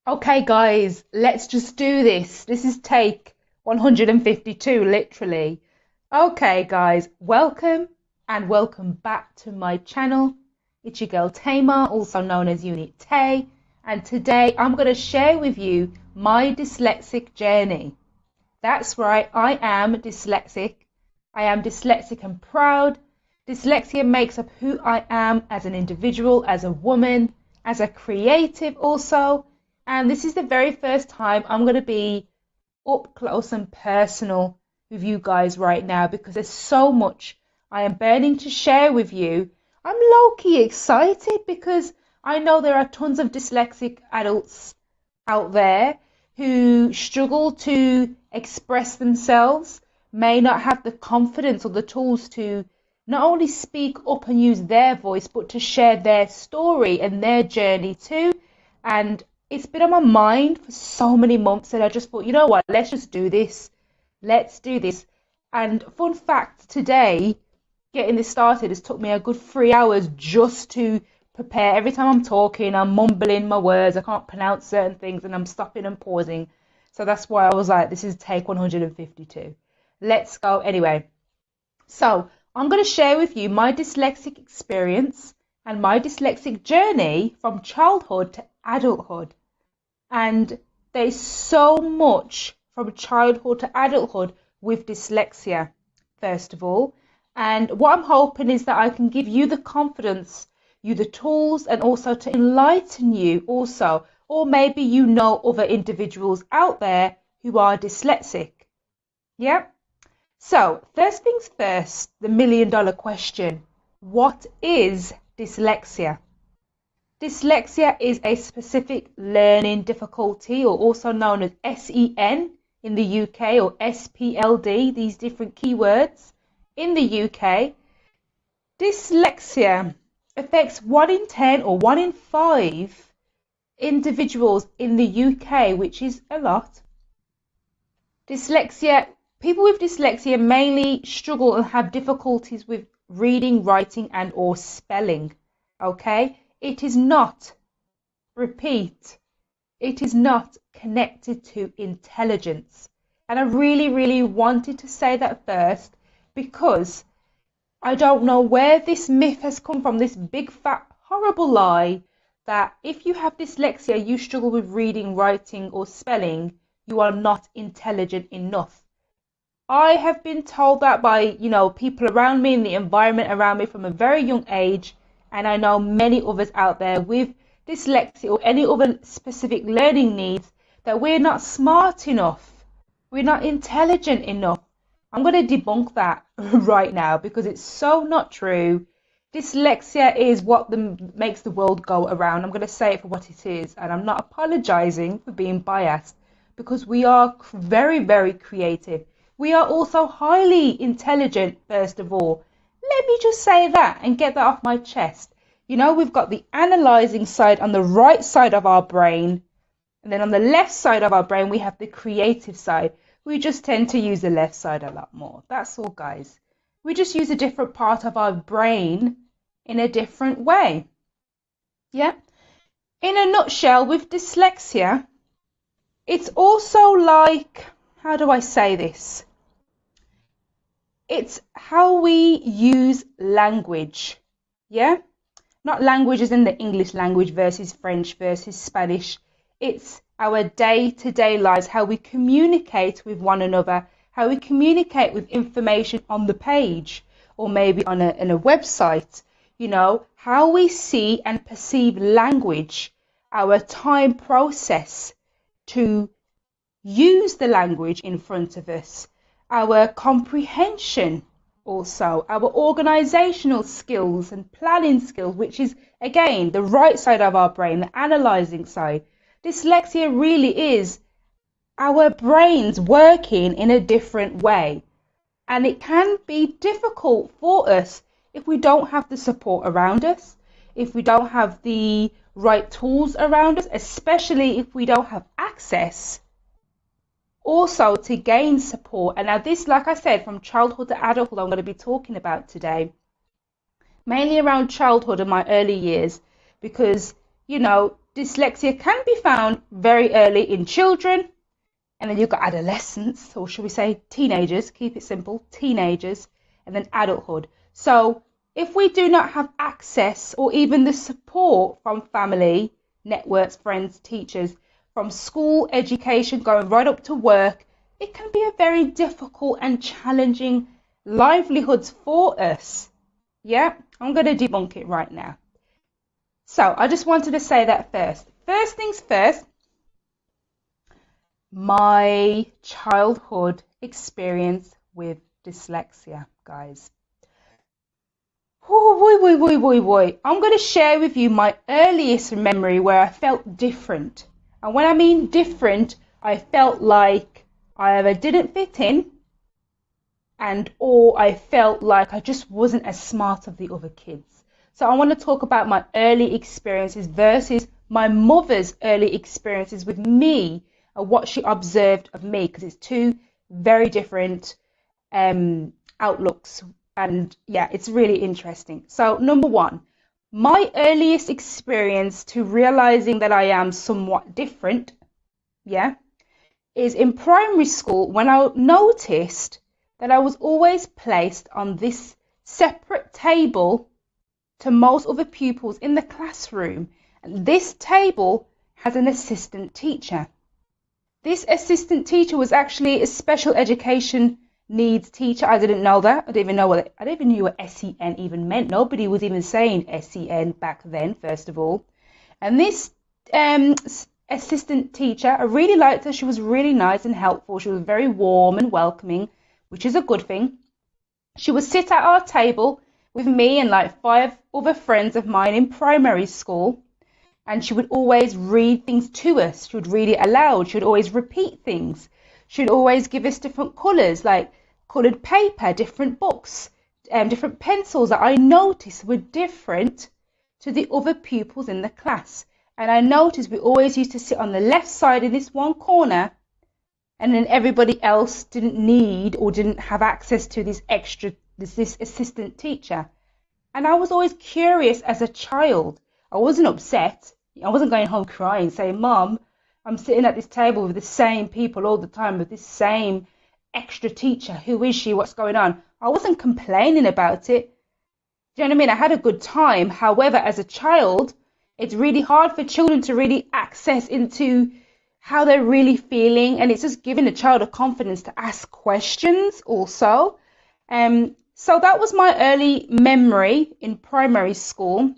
Okay, guys, let's just do this. This is take 152, literally. Okay, guys, welcome back to my channel. It's your girl Tamar, also known as Unit Tay, and today I'm going to share with you my dyslexic journey. That's right, I am dyslexic. I am dyslexic and proud. Dyslexia makes up who I am as an individual, as a woman, as a creative also. And this is the very first time I'm going to be up close and personal with you guys right now because there's so much I am burning to share with you. I'm low-key excited because I know there are tons of dyslexic adults out there who struggle to express themselves, may not have the confidence or the tools to not only speak up and use their voice, but to share their story and their journey too. And it's been on my mind for so many months that I just thought, you know what, let's just do this. Let's do this. And fun fact, today, getting this started has took me a good 3 hours just to prepare. Every time I'm talking, I'm mumbling my words. I can't pronounce certain things and I'm stopping and pausing. So that's why I was like, this is take 152. Let's go anyway. So I'm going to share with you my dyslexic experience and my dyslexic journey from childhood to adulthood. And there's so much from childhood to adulthood with dyslexia, first of all. And what I'm hoping is that I can give you the confidence, you the tools, and also to enlighten you also. Or maybe you know other individuals out there who are dyslexic. Yeah? So, first things first, the million-dollar question. What is dyslexia? Dyslexia is a specific learning difficulty, or also known as SEN in the UK, or SPLD, these different keywords in the UK. Dyslexia affects 1 in 10 or 1 in 5 individuals in the UK, which is a lot. People with dyslexia mainly struggle and have difficulties with reading, writing, and or spelling. Okay? It is not, repeat, it is not connected to intelligence. And I really wanted to say that first because I don't know where this myth has come from, this big fat horrible lie that if you have dyslexia, you struggle with reading, writing or spelling, you are not intelligent enough. I have been told that by, people around me and the environment around me from a very young age. And I know many others out there with dyslexia or any other specific learning needs that we're not smart enough. We're not intelligent enough. I'm going to debunk that right now because it's so not true. Dyslexia is what makes the world go around. I'm going to say it for what it is. And I'm not apologizing for being biased because we are very creative. We are also highly intelligent, first of all. Let me just say that and get that off my chest. We've got the analysing side on the right side of our brain. And then on the left side of our brain, we have the creative side. We just tend to use the left side a lot more. That's all, guys. We just use a different part of our brain in a different way. Yeah? In a nutshell, with dyslexia, it's also like, how do I say this? It's how we use language, yeah? Not language as in the English language versus French versus Spanish. It's our day-to-day lives, how we communicate with one another, how we communicate with information on the page or maybe on a website, how we see and perceive language, our time process to use the language in front of us, our comprehension also, our organizational skills and planning skills, which is, again, the right side of our brain, the analyzing side. Dyslexia really is our brains working in a different way. And it can be difficult for us if we don't have the support around us, if we don't have the right tools around us, especially if we don't have access also to gain support. And now this, like I said, from childhood to adulthood, I'm going to be talking about today, mainly around childhood and my early years, because, dyslexia can be found very early in children, and then you've got adolescents, or should we say teenagers, keep it simple, teenagers, and then adulthood. So if we do not have access or even the support from family, networks, friends, teachers, from school education going right up to work, it can be a very difficult and challenging livelihoods for us. Yeah, I'm going to debunk it right now. So I just wanted to say that first. First things first, my childhood experience with dyslexia, guys. I'm going to share with you my earliest memory where I felt different. And when I mean different, I felt like I either didn't fit in or I felt like I just wasn't as smart as the other kids. So I want to talk about my early experiences versus my mother's early experiences with me and what she observed of me, because it's two very different outlooks. And yeah, it's really interesting. So number one, my earliest experience to realizing that I am somewhat different, is in primary school when I noticed that I was always placed on this separate table to most other pupils in the classroom. And this table has an assistant teacher. This assistant teacher was actually a special education needs teacher. I didn't know that. I didn't even know what SEN even meant. Nobody was even saying SEN back then, first of all. And this assistant teacher, I really liked her. She was really nice and helpful. She was very warm and welcoming, which is a good thing. She would sit at our table with me and like 5 other friends of mine in primary school, and she would always read things to us. She would read it aloud. She would always repeat things. She would always give us different colours, like coloured paper, different books, different pencils that I noticed were different to the other pupils in the class. And I noticed we always used to sit on the left side in this one corner, and then everybody else didn't need or didn't have access to this assistant teacher. And I was always curious as a child. I wasn't upset. I wasn't going home crying saying, Mum, I'm sitting at this table with the same people all the time, with this same extra teacher. Who is she? What's going on? I wasn't complaining about it. Do you know what I mean? I had a good time. However, as a child, it's really hard for children to really access into how they're really feeling. And it's just giving a child a confidence to ask questions also. So that was my early memory in primary school.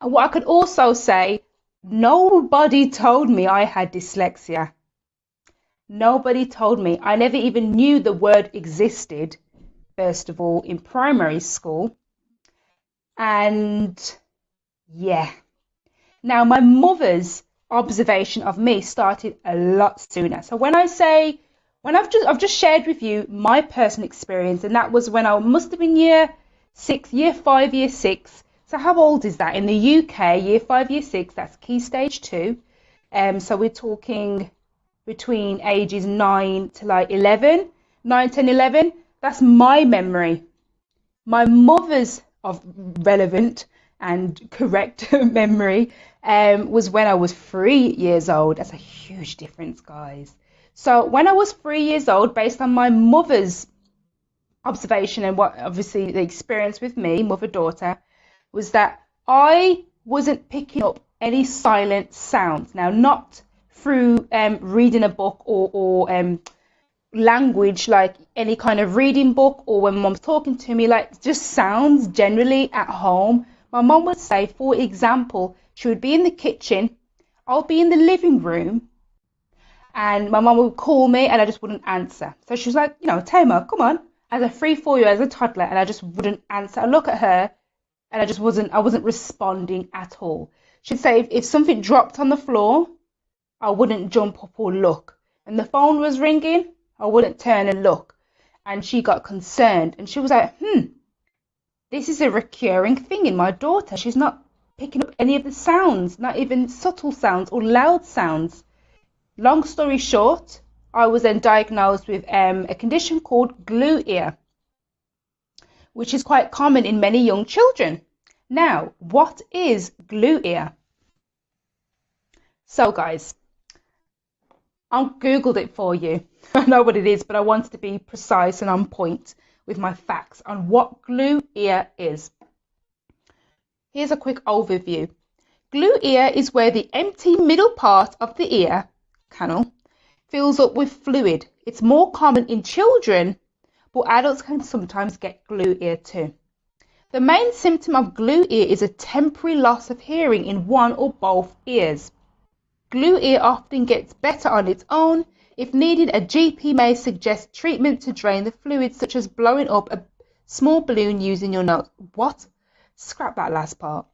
And what I could also say, nobody told me I had dyslexia. Nobody told me. I never even knew the word existed, first of all, in primary school. And yeah. Now, my mother's observation of me started a lot sooner. So I've just shared with you my personal experience, and that was when I must have been year 5, year 6. So how old is that? In the UK, year 5, year 6, that's key stage 2. So we're talking between ages 9 to like 11, 9, 10, 11. That's my memory. My mother's of relevant and correct memory was when I was 3 years old. That's a huge difference, guys. So when I was 3 years old, based on my mother's observation and what obviously the experience with me, mother-daughter, was that I wasn't picking up any silent sounds. Now, not through reading a book or language, like any kind of reading book, or when mom's talking to me, like just sounds generally at home. My mom would say, for example, she would be in the kitchen, I'll be in the living room, and my mom would call me and I just wouldn't answer. So she was like, Tamer, come on, as a 3-4-year-old, as a toddler, and I just wouldn't answer. I look at her and I wasn't responding at all. She'd say if something dropped on the floor, I wouldn't jump up or look. And the phone was ringing, I wouldn't turn and look. And she got concerned and she was like, this is a recurring thing in my daughter. She's not picking up any of the sounds, not even subtle sounds or loud sounds. Long story short, I was then diagnosed with a condition called glue ear, which is quite common in many young children. Now, what is glue ear? So guys, I've Googled it for you. I know what it is, but I wanted to be precise and on point with my facts on what glue ear is. Here's a quick overview. Glue ear is where the empty middle part of the ear canal fills up with fluid. It's more common in children, but adults can sometimes get glue ear too. The main symptom of glue ear is a temporary loss of hearing in one or both ears. Glue ear often gets better on its own. If needed, a GP may suggest treatment to drain the fluid, such as blowing up a small balloon using your nose. What? Scrap that last part.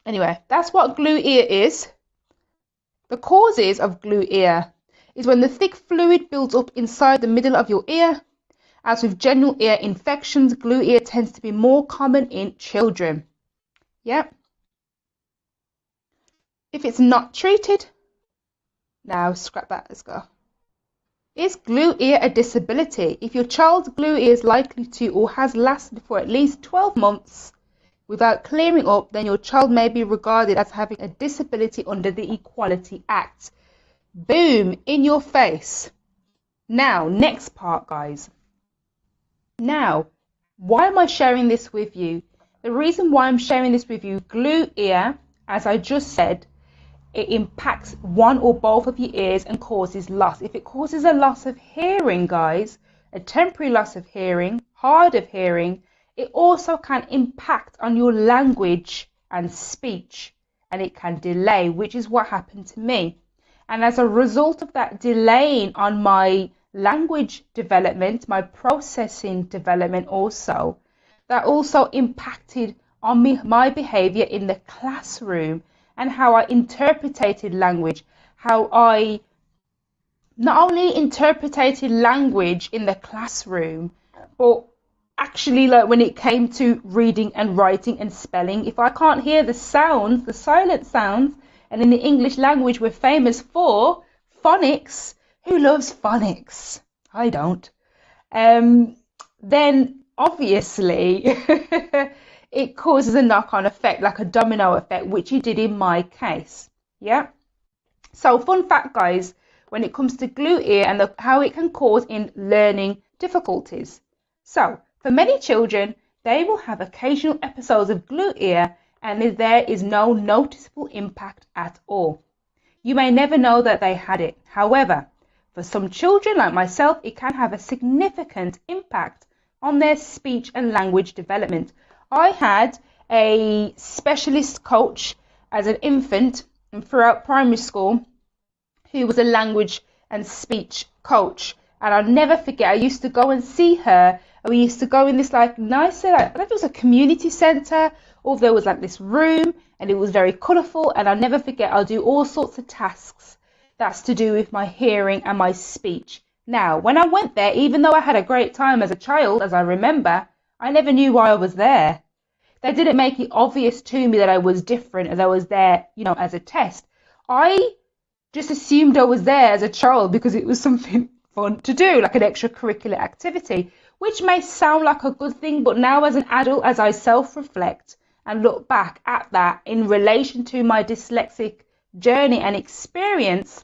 Anyway, that's what glue ear is. The causes of glue ear is when the thick fluid builds up inside the middle of your ear. As with general ear infections, glue ear tends to be more common in children. Yep. If it's not treated, now scrap that, let's go. Is glue ear a disability? If your child's glue ear is likely to or has lasted for at least 12 months without clearing up, then your child may be regarded as having a disability under the Equality Act. Boom, in your face. Now, next part, guys. Now, why am I sharing this with you? The reason why I'm sharing this with you, glue ear, as I just said, it impacts one or both of your ears and causes loss. If it causes a loss of hearing, guys, a temporary loss of hearing, hard of hearing, it also can impact on your language and speech, and it can delay, which is what happened to me. And as a result of that delaying on my language development, my processing development also, that also impacted on my behavior in the classroom and how I interpreted language, how I not only interpreted language in the classroom, but actually, like when it came to reading and writing and spelling, if I can't hear the sounds, the silent sounds, and in the English language we're famous for phonics. Who loves phonics? I don't. Then obviously it causes a knock-on effect, like a domino effect, which it did in my case. Yeah. So fun fact, guys, when it comes to glue ear and how it can cause in learning difficulties. So for many children, they will have occasional episodes of glue ear and there is no noticeable impact at all. You may never know that they had it. However, for some children like myself, it can have a significant impact on their speech and language development. I had a specialist coach as an infant and throughout primary school who was a language and speech coach. And I'll never forget, I used to go and see her. And we used to go in this like nice, I don't know if it was a community centre or there was like this room and it was very colourful. And I'll never forget, I'll do all sorts of tasks that's to do with my hearing and my speech. Now, when I went there, even though I had a great time as a child, as I remember, I never knew why I was there. They didn't make it obvious to me that I was different as I was there, you know, as a test. I just assumed I was there as a child because it was something fun to do, like an extracurricular activity, which may sound like a good thing, but now as an adult, as I self-reflect and look back at that in relation to my dyslexic journey and experience,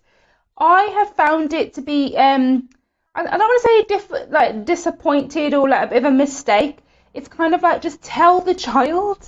I have found it to be, I don't want to say like disappointed or like a bit of a mistake. It's kind of like just tell the child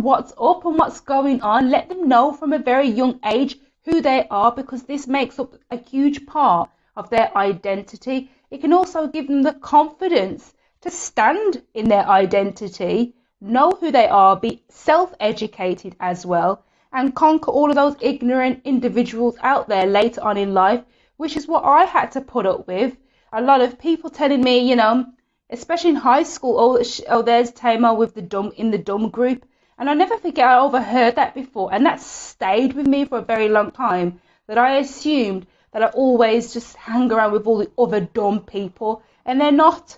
what's up and what's going on. Let them know from a very young age who they are, because this makes up a huge part of their identity. It can also give them the confidence to stand in their identity, know who they are, be self-educated as well, and conquer all of those ignorant individuals out there later on in life, which is what I had to put up with. A lot of people telling me, you know, especially in high school, oh there's Tamar with the dumb group. And I'll never forget, I overheard that before, and that stayed with me for a very long time, that I assumed that I always just hang around with all the other dumb people, and they're not.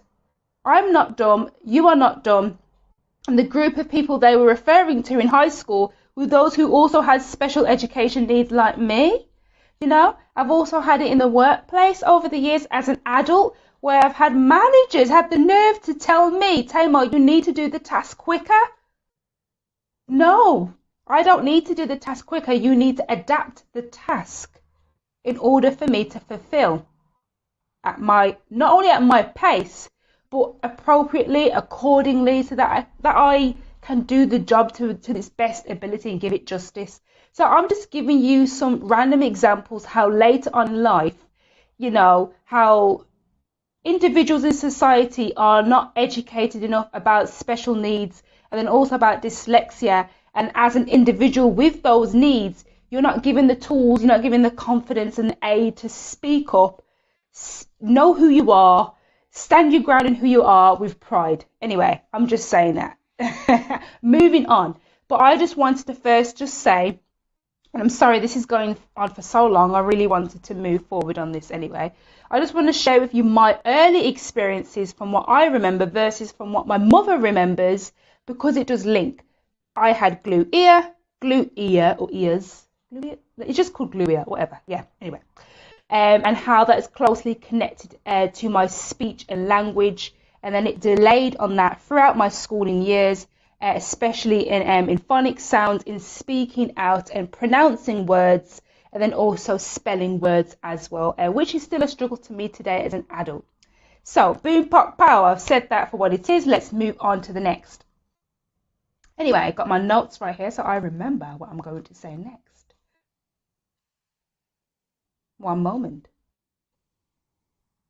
I'm not dumb, you are not dumb. And the group of people they were referring to in high school were those who also had special education needs like me. You know, I've also had it in the workplace over the years as an adult, where I've had managers have the nerve to tell me, Tamar, you need to do the task quicker. No, I don't need to do the task quicker. You need to adapt the task in order for me to fulfill at my, not only at my pace, but appropriately, accordingly, so that I can do the job to its best ability and give it justice. So I'm just giving you some random examples how later on in life, how individuals in society are not educated enough about special needs, and then also about dyslexia. And as an individual with those needs, you're not given the tools, you're not given the confidence and aid to speak up, know who you are, stand your ground in who you are with pride. Anyway, I'm just saying that. Moving on. But I just wanted to first just say, and I'm sorry this is going on for so long, I really wanted to move forward on this anyway. I just want to share with you my early experiences from what I remember versus from what my mother remembers, because it does link. I had glue ear or ears. It's just called glue ear, whatever. Yeah, anyway. And how that is closely connected to my speech and language. And then it delayed on that throughout my schooling years, especially in phonics sounds, in speaking out and pronouncing words, and then also spelling words as well, which is still a struggle to me today as an adult. So, boom, pop, pow, I've said that for what it is. Let's move on to the next. Anyway, I got my notes right here, so I remember what I'm going to say next. One moment.